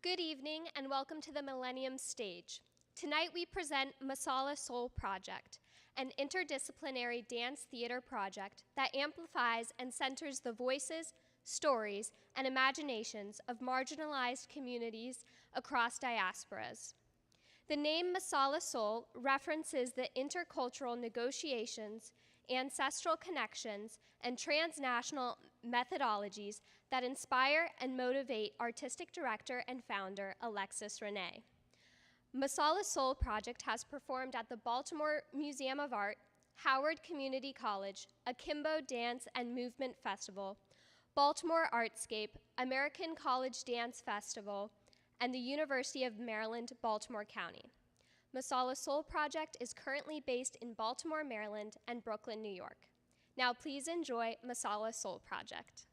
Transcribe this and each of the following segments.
Good evening and welcome to the Millennium stage. Tonight we present Masala Soul Project, an interdisciplinary dance theater project that amplifies and centers the voices, stories, and imaginations of marginalized communities across diasporas. The name Masala Soul references the intercultural negotiations, ancestral connections, and transnational methodologies that inspire and motivate artistic director and founder Alexis Reneé. Masala Soul Project has performed at the Baltimore Museum of Art, Howard Community College, Akimbo Dance and Movement Festival, Baltimore Artscape, American College Dance Festival, and the University of Maryland, Baltimore County. Masala Soul Project is currently based in Baltimore, Maryland, and Brooklyn, New York. Now please enjoy Masala Soul Project.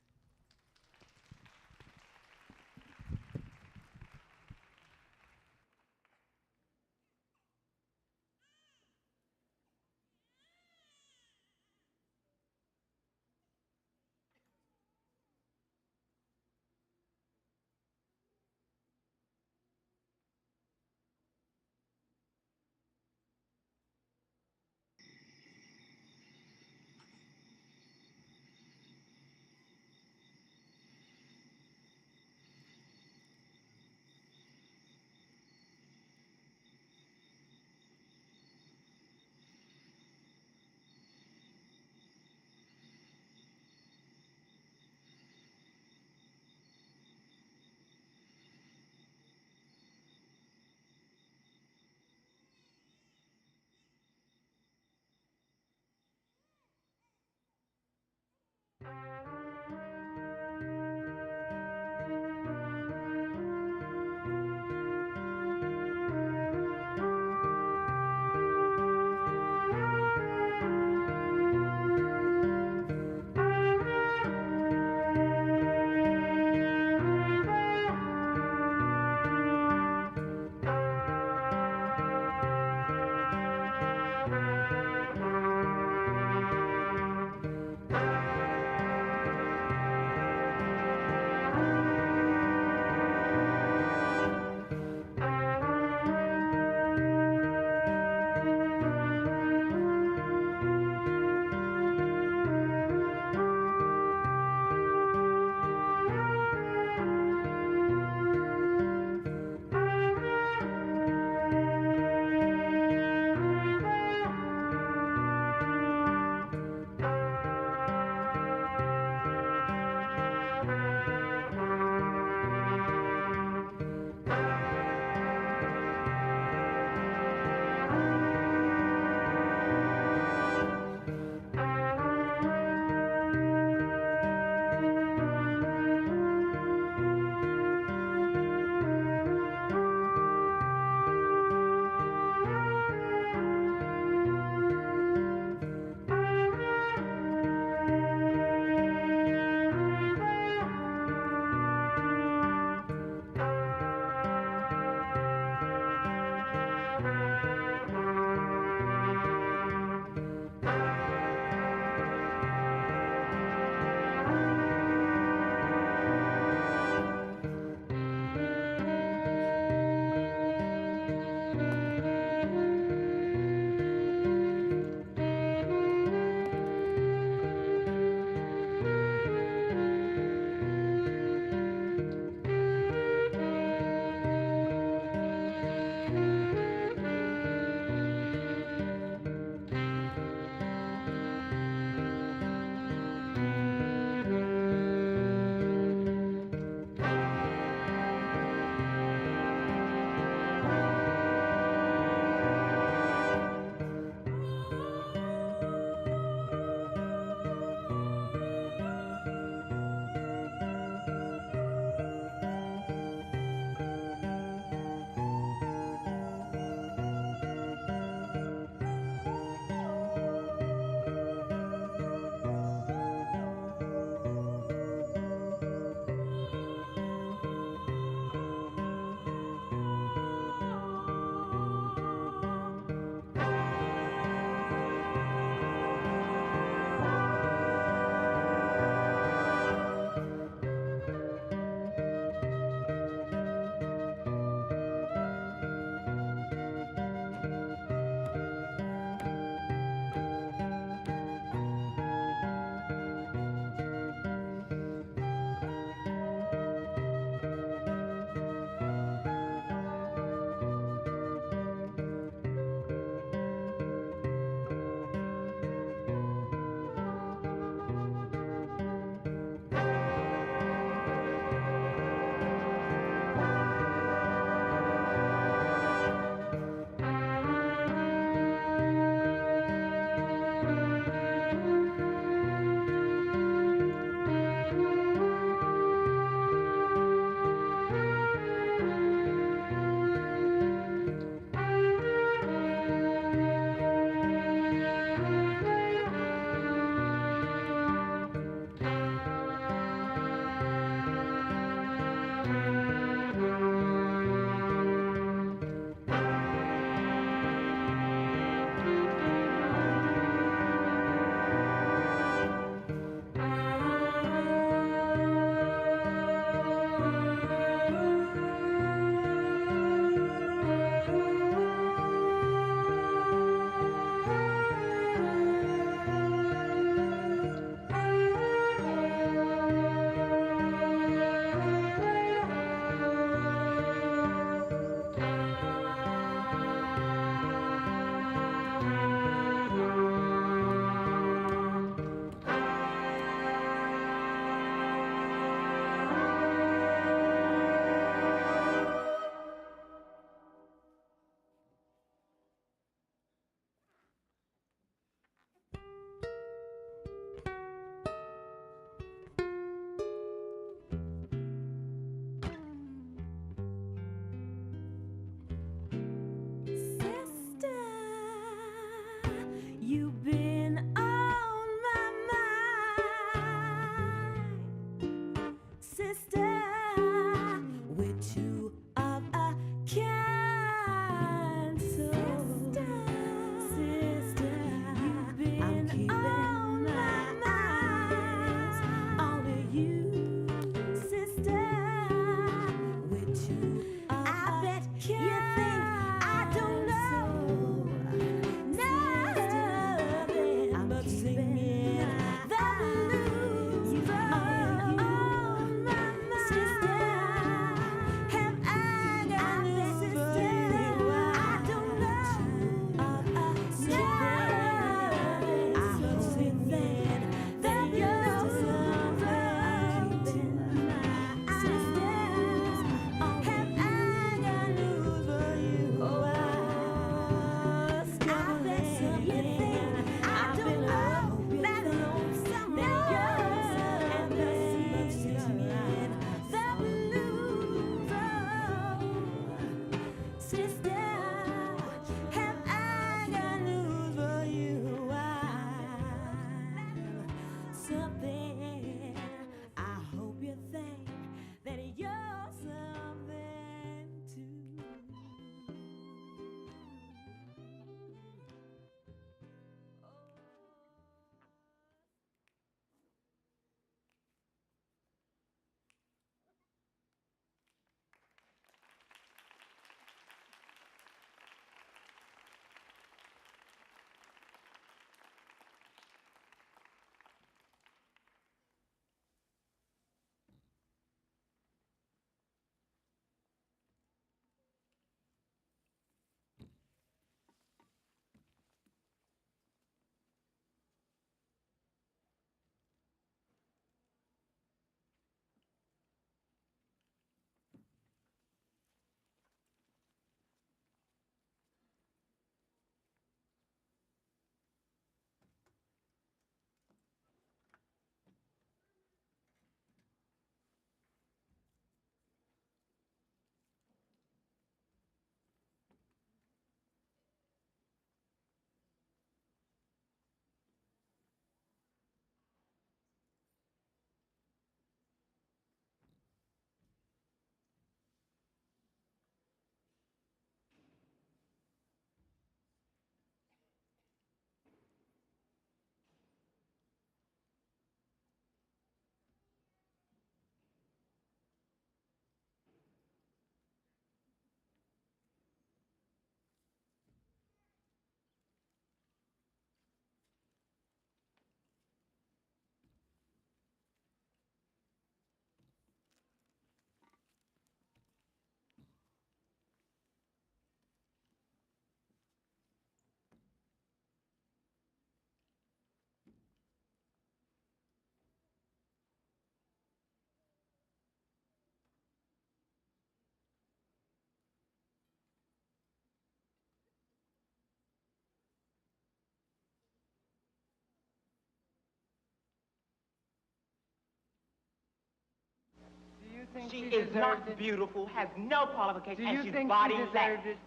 think she she is deserved not it? beautiful, has no qualifications, Do and you she's think body she less. deserved it?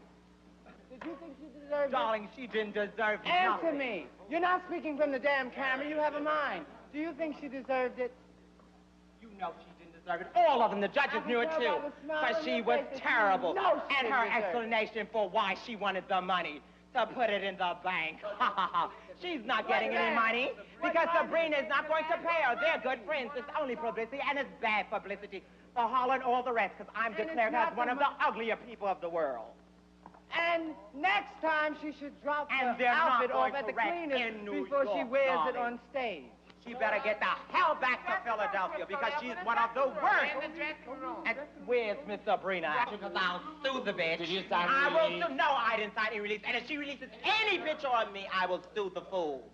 Did you think she deserved Darling, she didn't deserve it? Answer nothing. me. You're not speaking from the damn camera. You have a mind. Do you think she deserved it? You know she didn't deserve it. All of them, the judges knew it too. But she was terrible. And her explanation for why she wanted the money, to put it in the bank. She's not getting any money because Sabrina is not going to pay her. They're good friends. It's only publicity, and it's bad publicity for Holler and all the rest, because I'm declared as one of the uglier people of the world. And next time she should drop And her they're not outfit off going at the to wreck cleaners in New before she York, wears it darling. on stage. She better get the hell back to Philadelphia because she's one of the worst. And where's Miss Sabrina? Because I'll sue the bitch. Did you sign I the will release? sue. No, I didn't sign any release. And if she releases any picture of me, I will sue the fool.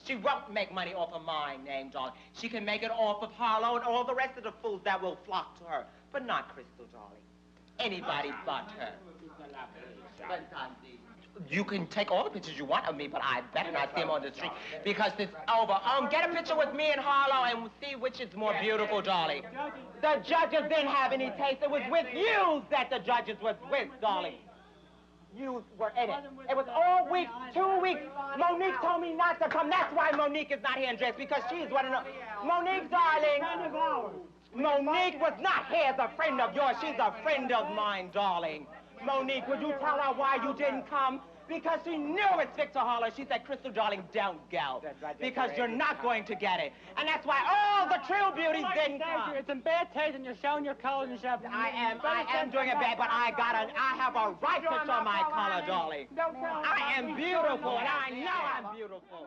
She won't make money off of my name, darling. She can make it off of Harlow and all the rest of the fools that will flock to her. But not Crystal, darling. Anybody but her. You can take all the pictures you want of me, but I better not see them on the street because it's over. Get a picture with me and Harlow and see which is more beautiful, darling. The judges didn't have any taste. It was with you that the judges was with, darling. You were in it. It was all week, 2 weeks. Monique told me not to come. That's why Monique is not here in dress, because she's one of the... Monique, darling. Monique was not here as a friend of yours. She's a friend of mine, darling. Monique, would you tell her why you didn't come? Because she knew it's Victor Holler. She said, Crystal, darling, don't go. Because you're not going to get it. And that's why all the true beauties didn't come. It's in bad taste and you're showing your color and you should have... I am doing it bad, but I have a right to show my color, darling. I am beautiful, and I know I'm beautiful.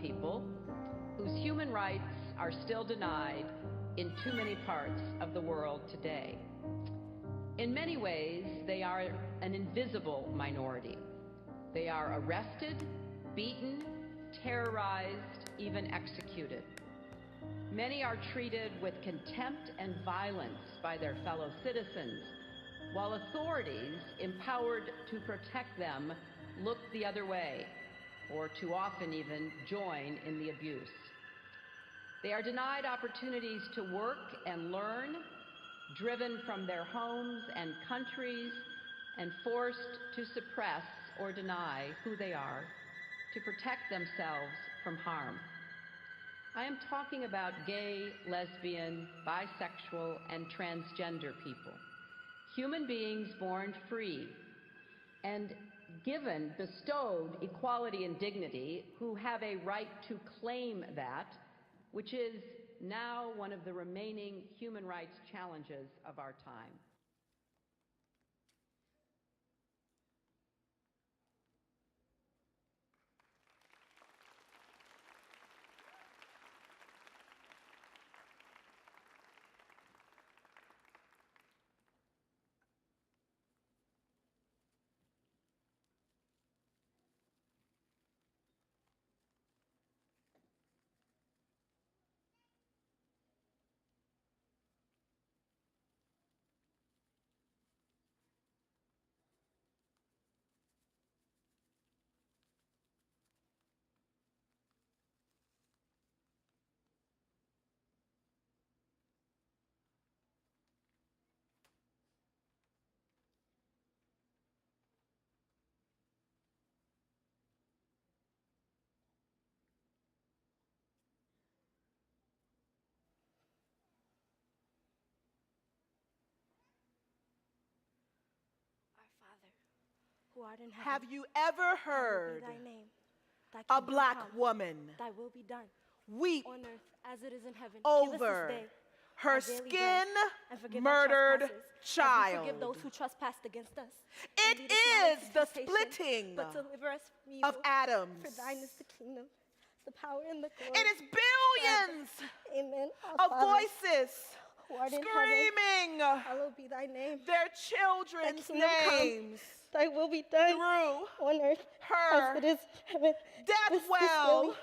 people whose human rights are still denied in too many parts of the world today. In many ways, they are an invisible minority. They are arrested, beaten, terrorized, even executed. Many are treated with contempt and violence by their fellow citizens, while authorities empowered to protect them look the other way, or too often even join in the abuse. They are denied opportunities to work and learn, driven from their homes and countries, and forced to suppress or deny who they are to protect themselves from harm. I am talking about gay, lesbian, bisexual, and transgender people, human beings born free and given, bestowed equality and dignity, who have a right to claim that, which is now one of the remaining human rights challenges of our time. Who art in heaven, Have you ever heard hallowed be thy name. Thy a kingdom black come, woman thy will be done weep on earth as it is in heaven? Give us this over day her our daily bread, skin and forgive our murdered trespasses, as we child? forgive those who trespassed against us. It And lead us not is into the temptation, splitting but deliver us from of evil. atoms. For thine is the kingdom, the power, and the glory. It is billions Amen. of Our Father, voices who art in heaven, screaming hallowed be thy name. their children's Thy kingdom come. names Thy will be done through on earth her as it is in heaven. death This well. daily.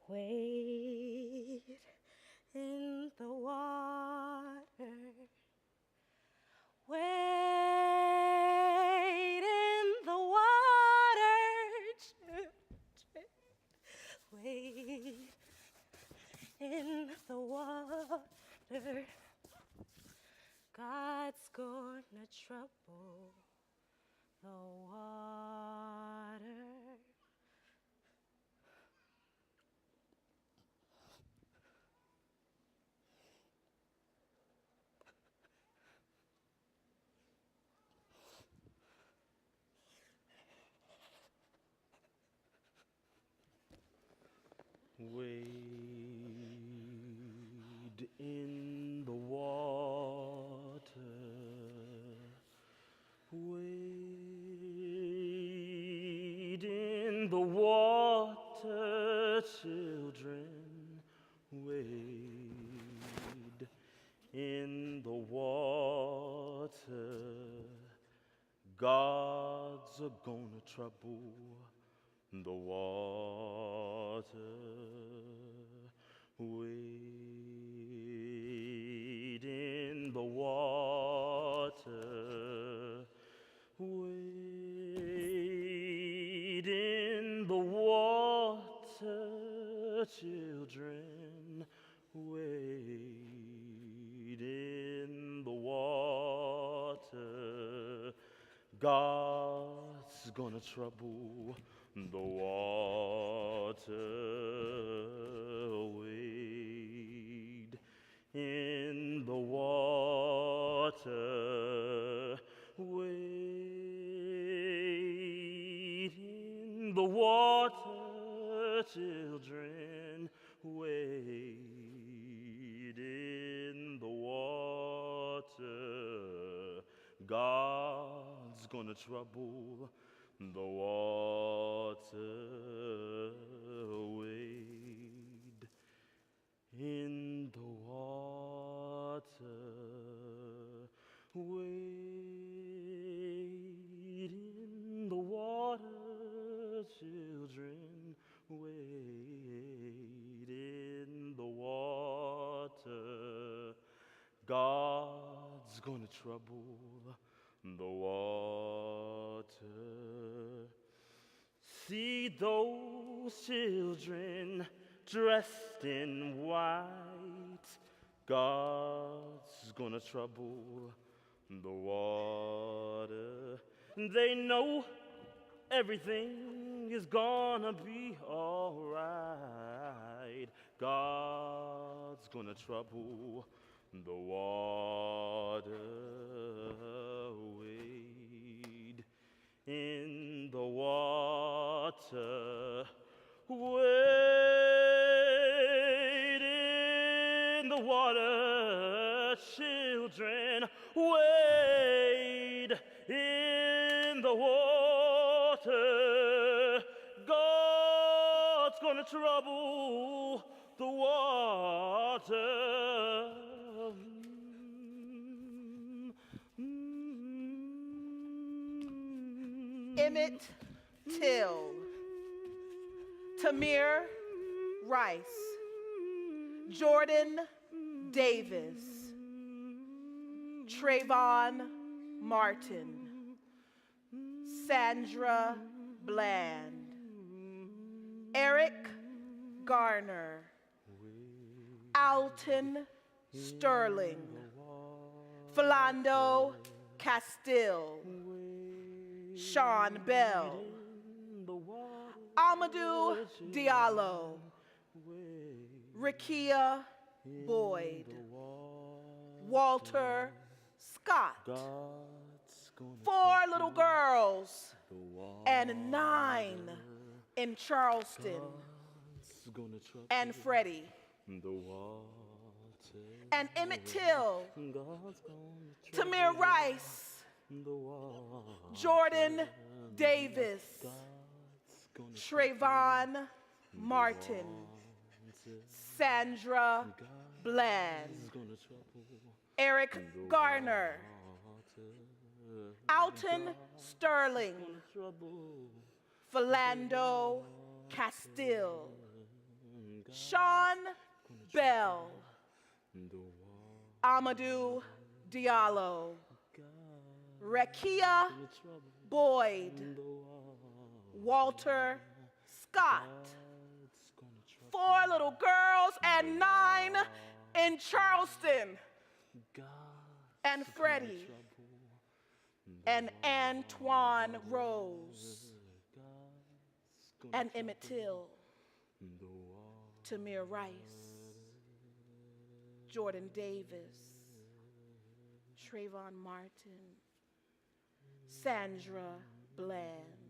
Wade in the water. Wade in the water. Wade in the water. God's gonna trouble the water. Wade in the water. Wade in the water, children. Wade in the water. God's gonna trouble the water. Wade in the water. Wade in the water, children. Wade in the water. God's gonna trouble the water. Wade in the water. Wade in the water, children. Wade in the water. God's gonna trouble the water. Wade in the water. Wade in the water, children. Wade in the water. God's gonna trouble the water. See those children dressed in white. God's gonna trouble the water. They know everything is gonna be all right. God's gonna trouble the water. Wade in the water. Wade in the water, children. Wade in the water. God's gonna trouble the water. Emmett Till, Tamir Rice, Jordan Davis, Trayvon Martin, Sandra Bland, Eric Garner, Alton Sterling, Philando Castile, Sean Bell, Amadou Diallo, Rekia Boyd, Walter Scott, 4 little girls and 9 in Charleston, and Freddie, and Emmett Till, Tamir Rice, Jordan Davis, Trayvon Martin, Sandra Bland, Eric Garner, Alton Sterling, Philando Castile, Sean Bell, Amadou Diallo, Rekia Boyd, Walter Scott, 4 little girls and 9 in Charleston, and Freddie, and Antoine Rose, and Emmett Till, Tamir Rice, Jordan Davis, Trayvon Martin, Sandra Bland.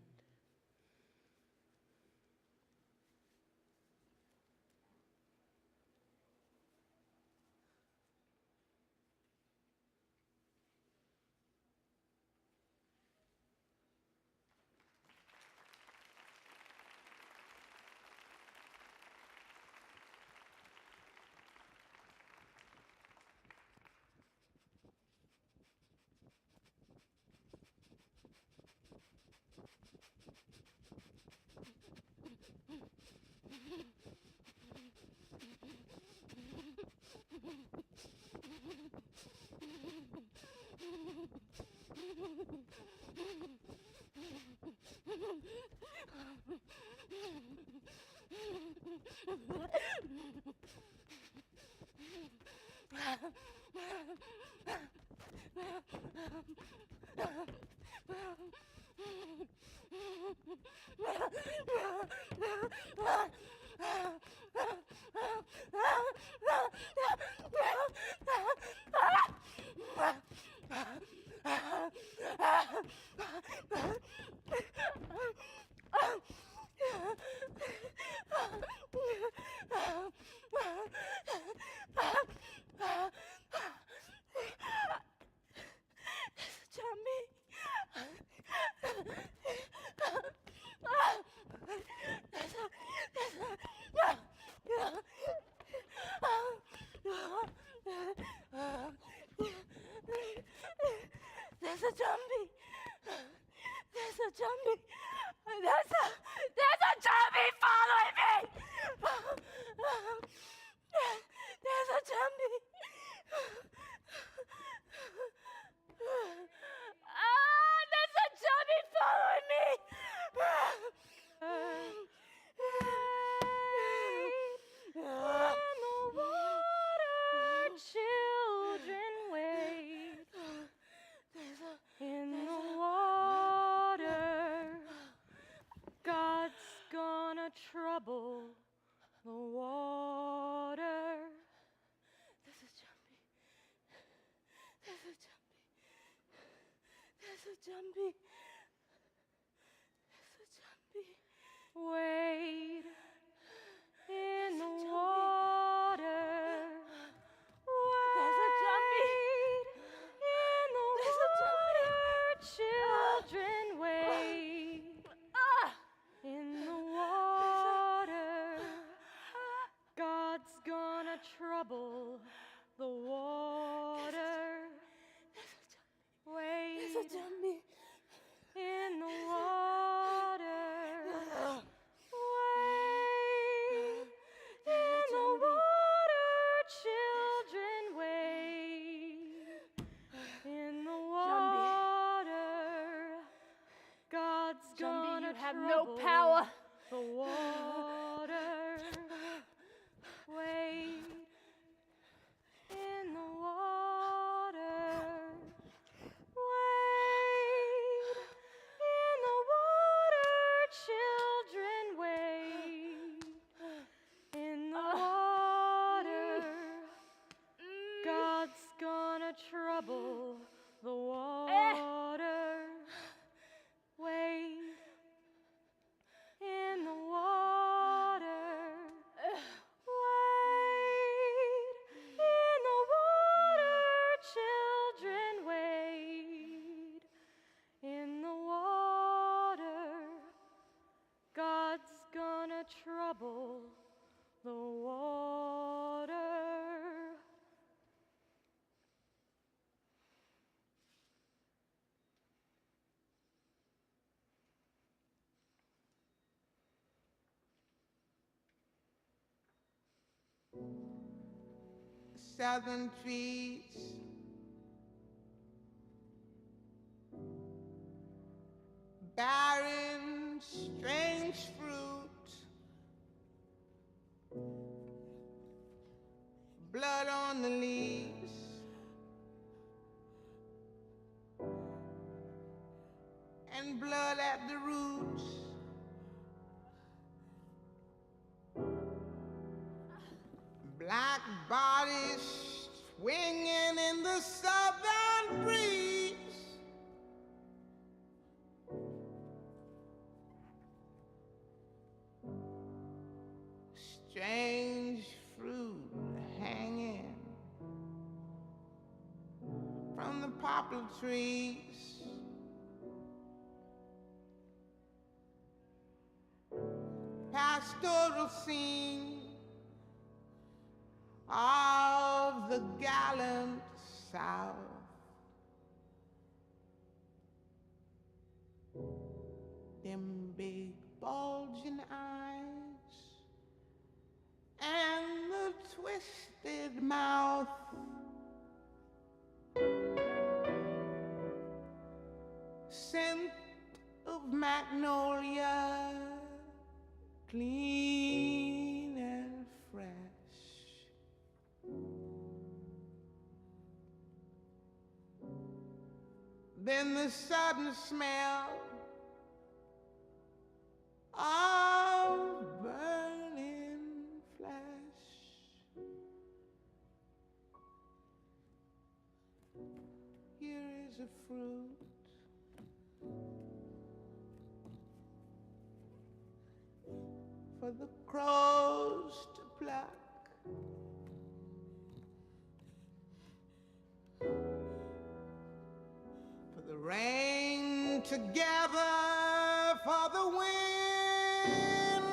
Wade in the water. Wade in the water. Children, wade in the water. God's gonna trouble the water. Wade in the water. Wade in the water. Children, wade in the water. God's gonna have no trouble power. the water. Wade in the water. Wade in the water. Children, wade in the water. God's gonna trouble the water. Wade in the water. Wade in the water. Children, wade in the water. God's gonna trouble the water. Southern trees, barren, strange fruit, blood on the leaves, and blood at the roots. Black bodies swinging in the southern breeze. Strange fruit hanging from the poplar trees. Pastoral scene of the gallant South. Them big bulging eyes and the twisted mouth. Scent of magnolia, clean and fresh. Then the sudden smell of burning flesh. Here is a fruit for the crows to pluck. For the rain to gather, for the wind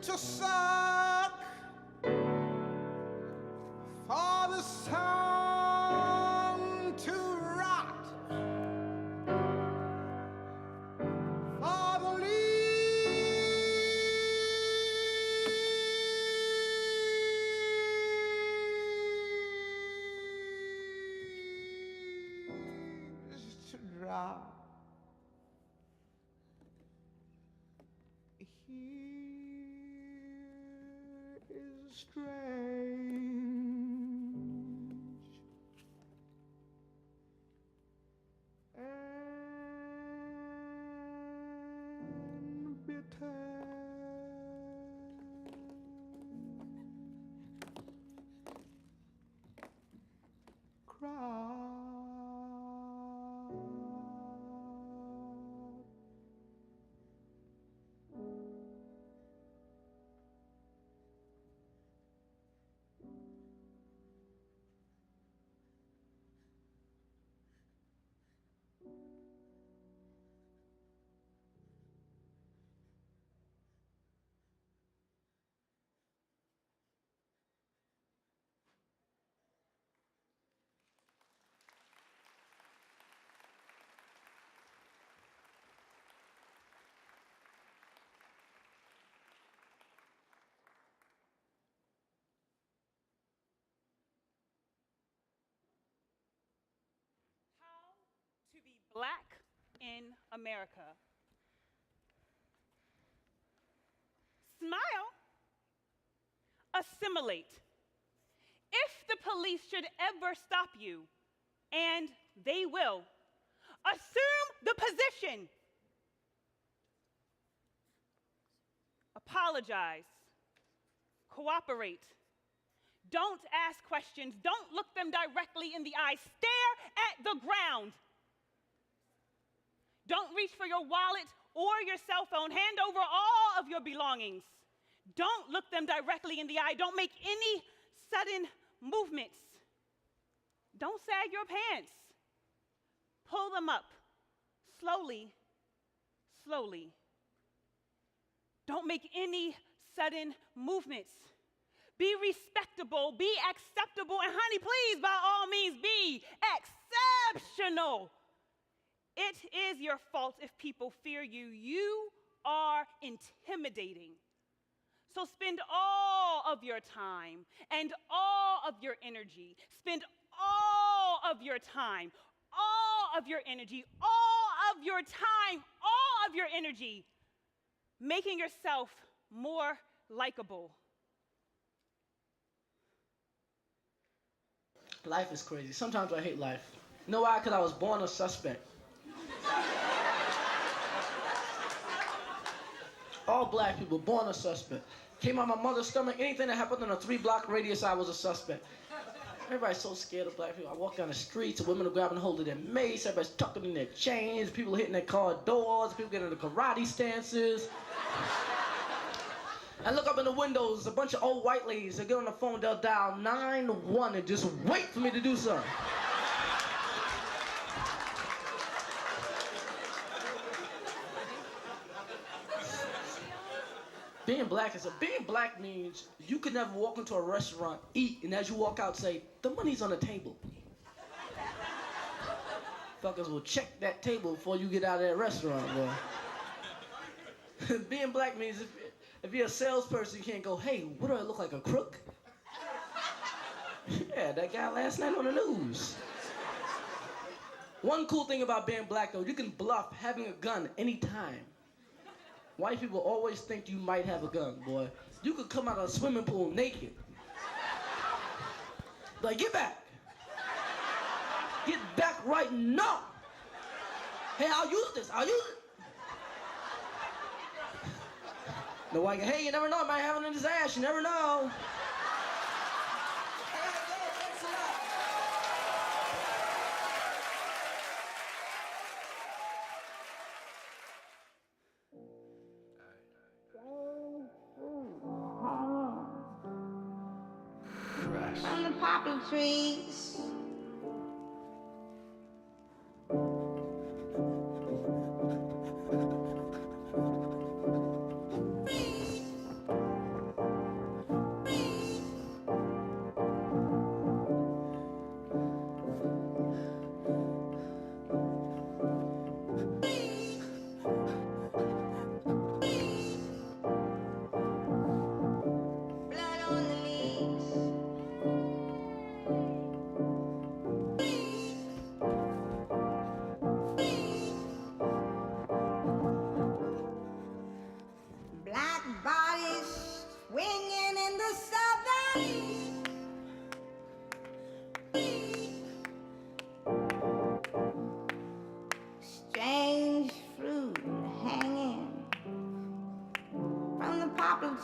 to suck, for the sun to rot, for the leaves to drop. Here is strange and bitter. Crowd. Black in America. Smile. Assimilate. If the police should ever stop you, and they will, assume the position. Apologize. Cooperate. Don't ask questions. Don't look them directly in the eye. Stare at the ground. Don't reach for your wallet or your cell phone. Hand over all of your belongings. Don't look them directly in the eye. Don't make any sudden movements. Don't sag your pants. Pull them up. Slowly, slowly. Don't make any sudden movements. Be respectable, be acceptable, and honey, please, by all means, be exceptional. It is your fault if people fear you. You are intimidating. So spend all of your time and all of your energy. Spend all of your time, all of your energy, all of your time, all of your energy, making yourself more likable. Life is crazy. Sometimes I hate life. You know why? Because I was born a suspect. All black people, born a suspect. Came out my mother's stomach, anything that happened in a 3-block radius, I was a suspect. Everybody's so scared of black people. I walk down the streets, women are grabbing hold of their mace, everybody's tucking in their chains, people hitting their car doors, people getting into karate stances. I look up in the windows, a bunch of old white ladies, they get on the phone, they'll dial 911 and just wait for me to do something. Being black means you could never walk into a restaurant, eat, and as you walk out say, the money's on the table. Fuckers will check that table before you get out of that restaurant, boy. Being black means if you're a salesperson, you can't go, hey, what do I look like, a crook? Yeah, that guy last night on the news. One cool thing about being black, though, you can bluff having a gun anytime. White people always think you might have a gun, boy. You could come out of a swimming pool naked. Like, get back. Get back right now. Hey, I'll use this. I'll use it. The white guy, hey, you never know. It might have it in his ass. You never know. On the poplar trees.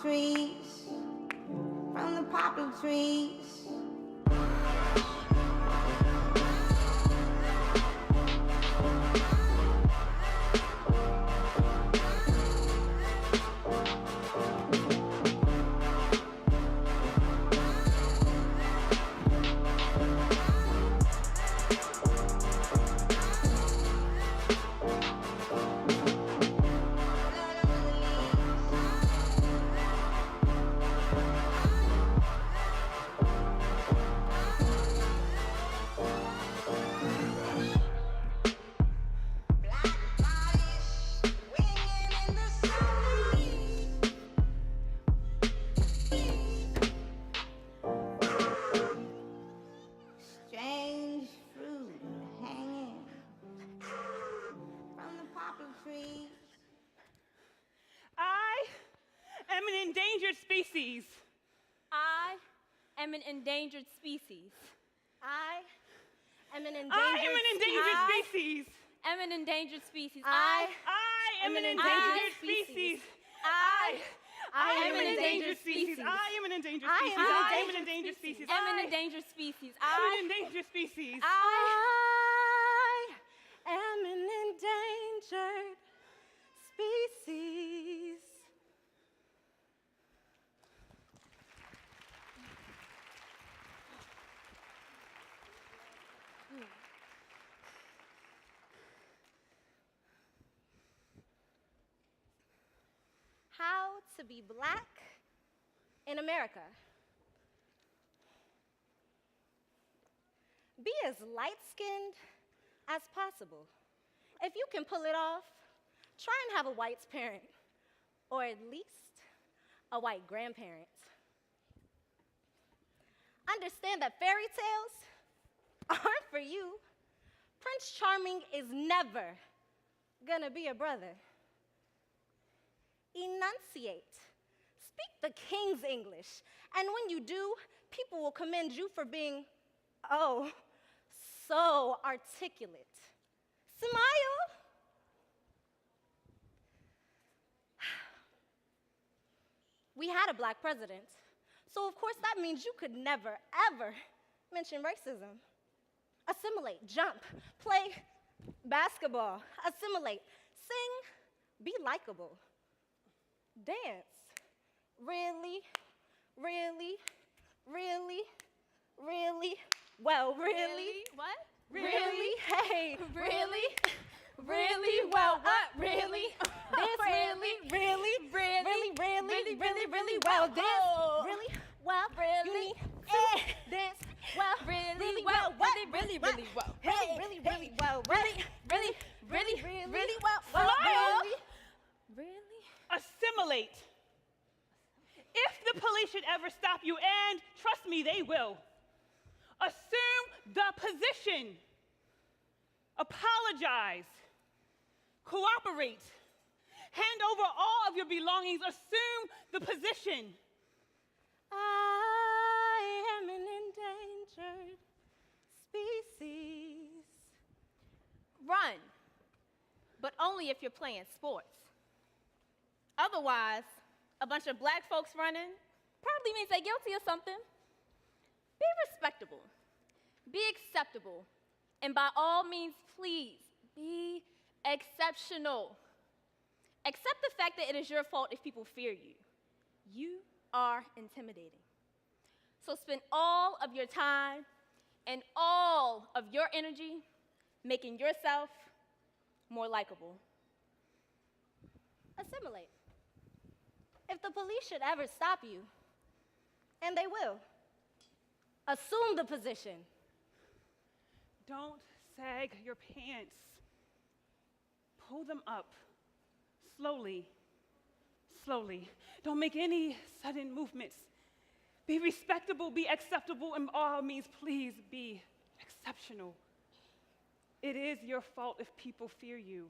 Trees, from the poplar trees. species. I am an endangered species. I am an endangered I am an endangered species. I am an endangered species. I am an endangered species. I am an endangered species. I am an endangered species. I am an endangered species. I am an endangered species. I am an endangered species. I am an endangered species. How to be black in America. Be as light-skinned as possible. If you can pull it off, try and have a white parent, or at least a white grandparent. Understand that fairy tales aren't for you. Prince Charming is never gonna be a brother. Enunciate. Speak the king's English. And when you do, people will commend you for being, oh, so articulate. Smile. We had a black president, so of course that means you could never, ever mention racism. Assimilate, jump, play basketball, assimilate, sing, be likable. Dance. Really, really, really, really, well, really. What? Really, hey, Really? really, well, what, really? Dance Really? really, really, really well. Dance really well. You need to dance well. Really well. What? Really well. Hey, really well. Really well. Smile. Really? Assimilate. If the police should ever stop you, and trust me, they will, assume the position. Apologize. Cooperate. Hand over all of your belongings. Assume the position. I am an endangered species. Run, but only if you're playing sports. Otherwise, a bunch of black folks running probably means they're guilty of something. Be respectable. Be acceptable. And by all means, please, be exceptional. Accept the fact that it is your fault if people fear you. You are intimidating. So spend all of your time and all of your energy making yourself more likable. Assimilate. If the police should ever stop you, and they will, assume the position. Don't sag your pants. Pull them up. Slowly. Slowly. Don't make any sudden movements. Be respectable, be acceptable, and by all means, please be exceptional. It is your fault if people fear you.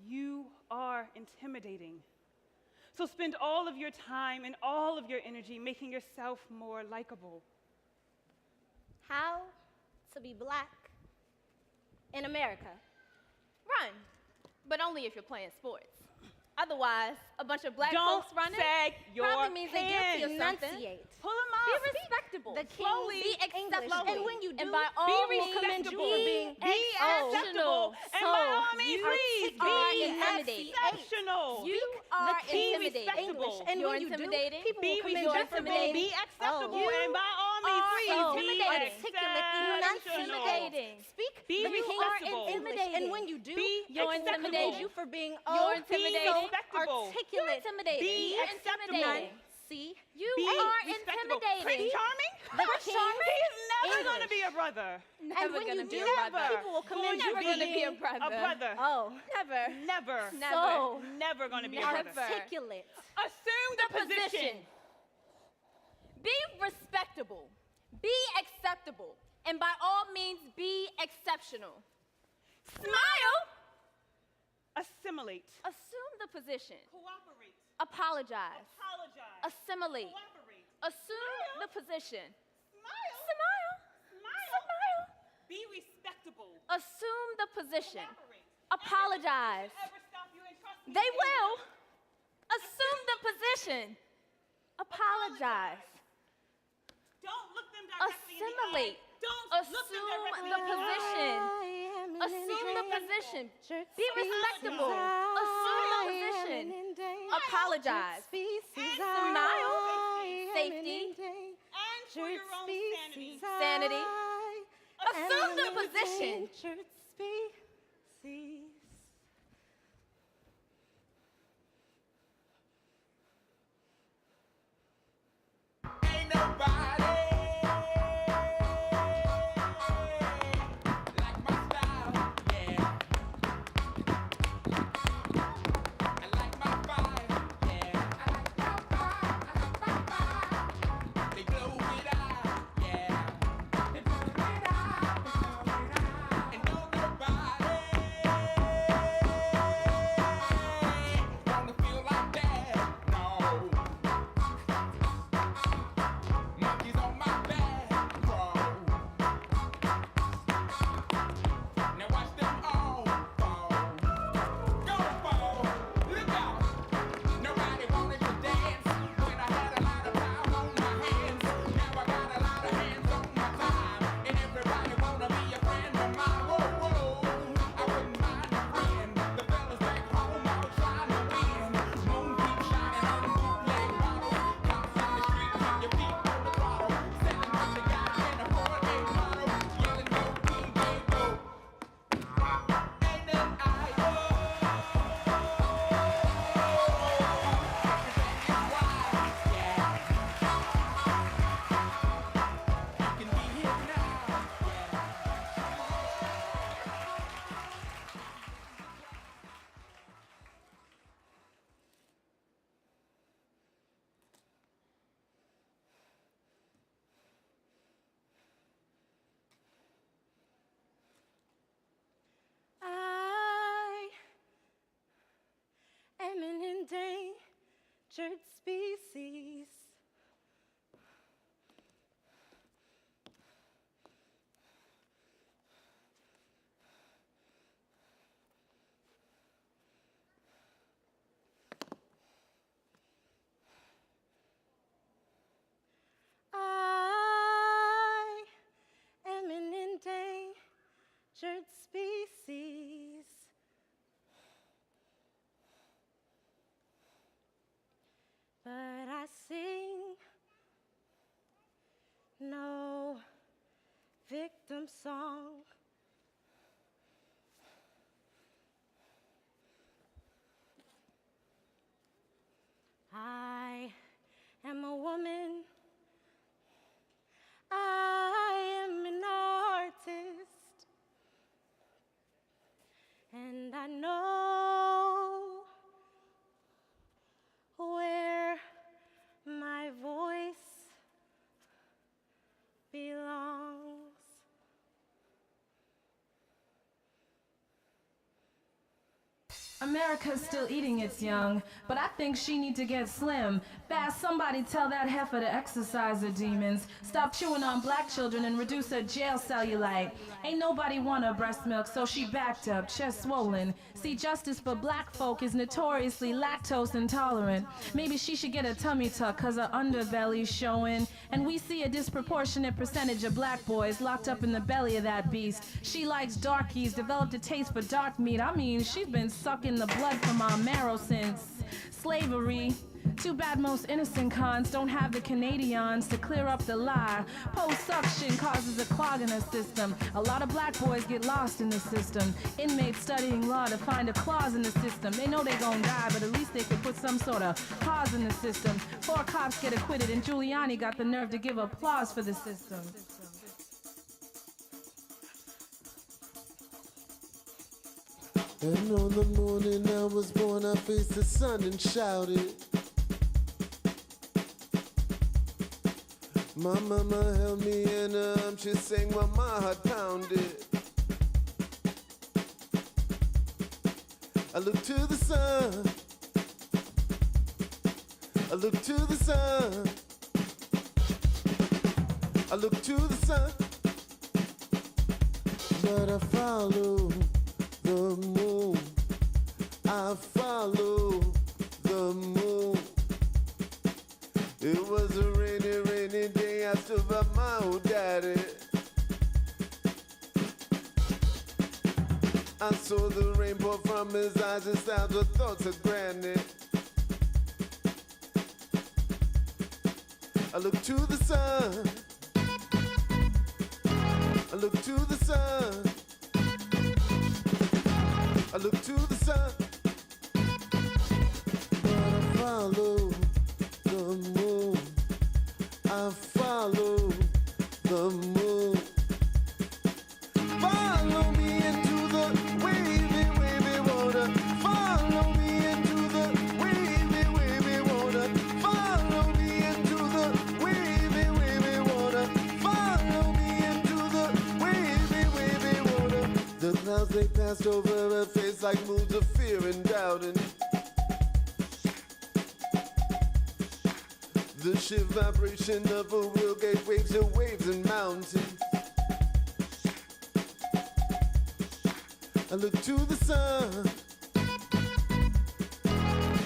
You are intimidating. So spend all of your time and all of your energy making yourself more likable. How to be black in America. Run, but only if you're playing sports. Otherwise, a bunch of black Don't folks running sag your probably means they're guilty of something. Enunciate. Pull them Be up. respectable. The king Slowly, be English. acceptable. And when you do, and by all Be means, respectable. for being Be acceptable. And by So all means, you please are be intimidating. exceptional. you are Be intimidating. respectable. And You're when you do, intimidating. people Be will commend You're you for respectable. being Be acceptable. you And by all means, are please be intimidating. articulate, exceptional. intimidating. Speak Be the king's respectable. English. And when you do, Be people will commend acceptable. you for being You're intimidating. so Respectable. You're articulate. intimidating. Be You're acceptable. intimidating. See? You Be are respectable. intimidating. Prince Charming? The king He's never going to English. be a brother. And Never when gonna you be do, a brother. people will commend you Never for gonna be a being brother. A brother. Oh, Never. Never. Never. so Never going to be a Never. brother. articulate. Assume the position. Be respectable. Be acceptable. And by all means, be exceptional. Smile. Assimilate. Assume the position. Cooperate. Apologize. Apologize. Assimilate. Cooperate. Assume the position. Smile. Smile. Smile. Be respectable. Assume the position. Collaborate. Apologize. And if ever stop you and trust me, They will. Assume the position. Apologize. Don't look them directly Assimilate. in the eye. Don't look them Assume directly the in the eye. position. Assume the position. Be respectable. Assume the position. Apologize. Smile. Safety. And for your own sanity. Sanity. Assume the position. Ain't nobody like my style, yeah. I like my vibe, yeah. I like my vibe. They blow it out, yeah. They blow it out, and don't nobody wanna feel like that, no. Monkeys on my back, bro. Now watch them all fall. Go fall, look out. Nobody wanted to dance when I had a lot of time on my hands. Now I got a lot of hands on my time, and everybody wanna be a friend of mine. Whoa, whoa, I wouldn't mind a friend. The fellas back home all trying to win. Moon keep shining on the bootleg bottles. Cops in the street with your feet on the throttle. Selling what you got in a 4-8 model. Yelling go, boom, go, go. And then I go. Everything is wild, yeah. You can be here now, yeah. I am an endangered species. I am an endangered species. But I sing no victim song. I am a woman. I am an artist. And I know where my voice belongs. America's still eating its young, but I think she need to get slim. Fast, somebody tell that heifer to exercise her demons. Stop chewing on black children and reduce her jail cellulite. Ain't nobody want her breast milk, so she backed up, chest swollen. See, justice for black folk is notoriously lactose intolerant. Maybe she should get a tummy tuck, cause her underbelly's showing. And we see a disproportionate percentage of black boys locked up in the belly of that beast. She likes darkies, developed a taste for dark meat. I mean, she's been sucking the blood from our marrow since slavery. Too bad most innocent cons don't have the Canadians to clear up the lie. Post-suction causes a clog in the system. A lot of black boys get lost in the system. Inmates studying law to find a clause in the system. They know they gon' die, but at least they could put some sort of pause in the system. 4 cops get acquitted and Giuliani got the nerve to give applause for the system. And on the morning I was born, I faced the sun and shouted. My mama held me in her arms, she sang while my heart pounded. I looked to the sun, I look to the sun. I look to the sun. But I follow the moon. I follow the moon. It was a rainy, rainy day. I stood by my old daddy. I saw the rainbow from his eyes and sounds of thoughts of granny. I look to the sun. I look to the sun. I look to the sun. But I follow the moon. I follow the moon. Follow me into the wavy, wavy water. Follow me into the wavy, wavy water. Follow me into the wavy, wavy water. Follow me into the wavy, wavy water. The clouds they passed over her face like moods of fear and doubting. The sheer vibration of a wheel gave waves to waves and mountains. I look to the sun.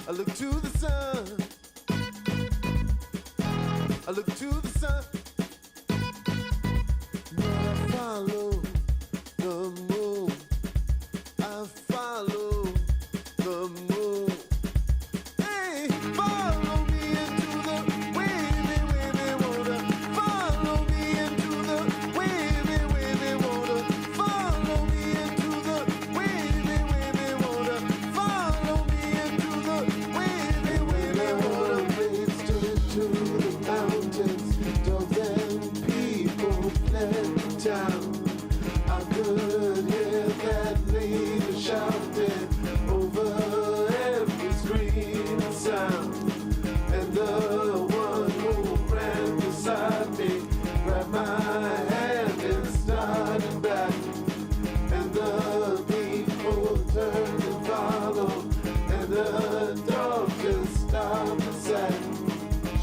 I look to the sun. I look to the sun. But I follow the moon. I follow the moon. Hey, follow me into the wavy, wavy water. Follow me into the wavy, wavy water. Follow me into the wavy, wavy water. Follow me into the wavy, wavy water. Waves to the mountains, dogs and people fled town. I could hear that lady shouting over every scream and sound. And the one who ran beside me grabbed my hand and started back. And the people turned and followed, and the dog just stopped and sat.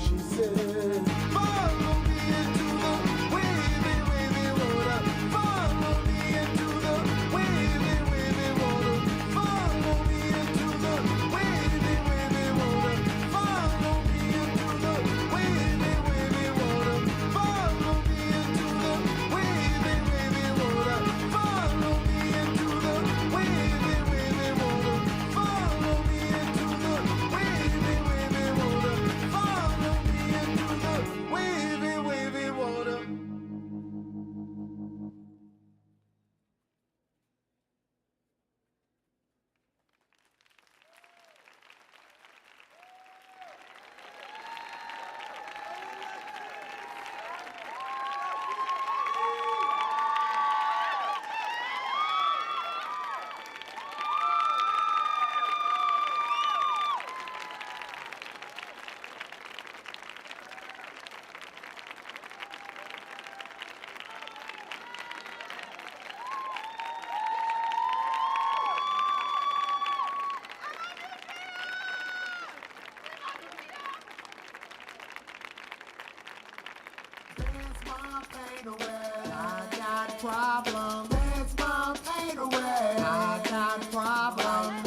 She said, follow me into the wavy, wavy water. Follow me into the wavy, wavy water. Follow me into the wavy, wavy water. Follow me into the wavy, wavy water. Follow me into the wavy, wavy water. Follow me into the wavy, wavy water. Follow me into the wavy, wavy water. Follow me into the wavy, wavy water. I got problems. Dance my pain away. I got problems.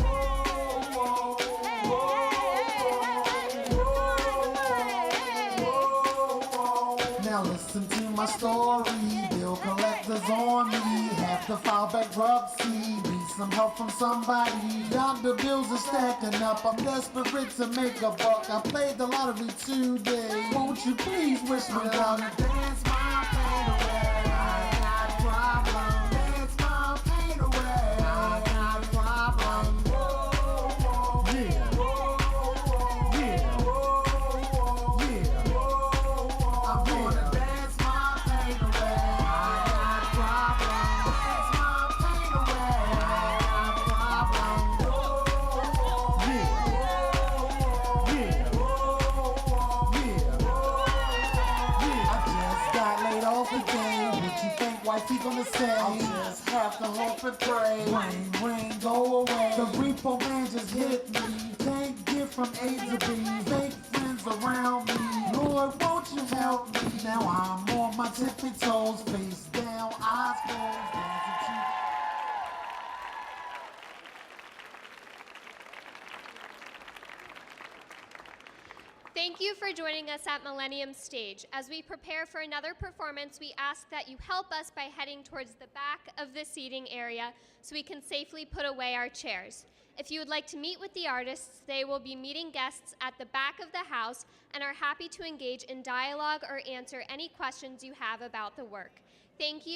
Now listen to my story. Bill collectors on me. Have to file bankruptcy. Need some help from somebody. Yonder bills are stacking up. I'm desperate to make a buck. I played the lottery today. Won't you please wish me luck? Dance my pain away. I got problems. Dance my pain away. I got problems. Yeah. Yeah. Yeah. I'm gonna dance my pain away. I got problems. Dance my pain away. I got problems. Yeah. Yeah. Yeah. I just got wifey gonna say? I'll just have to hope and pray. Rain, rain, go away. The repo man just hit me. Can't get from A to B. Fake friends around me. Lord, won't you help me? Now I'm on my tippy toes, face down, eyes closed, dancing to. Thank you for joining us at Millennium Stage. As we prepare for another performance, we ask that you help us by heading towards the back of the seating area so we can safely put away our chairs. If you would like to meet with the artists, they will be meeting guests at the back of the house and are happy to engage in dialogue or answer any questions you have about the work. Thank you.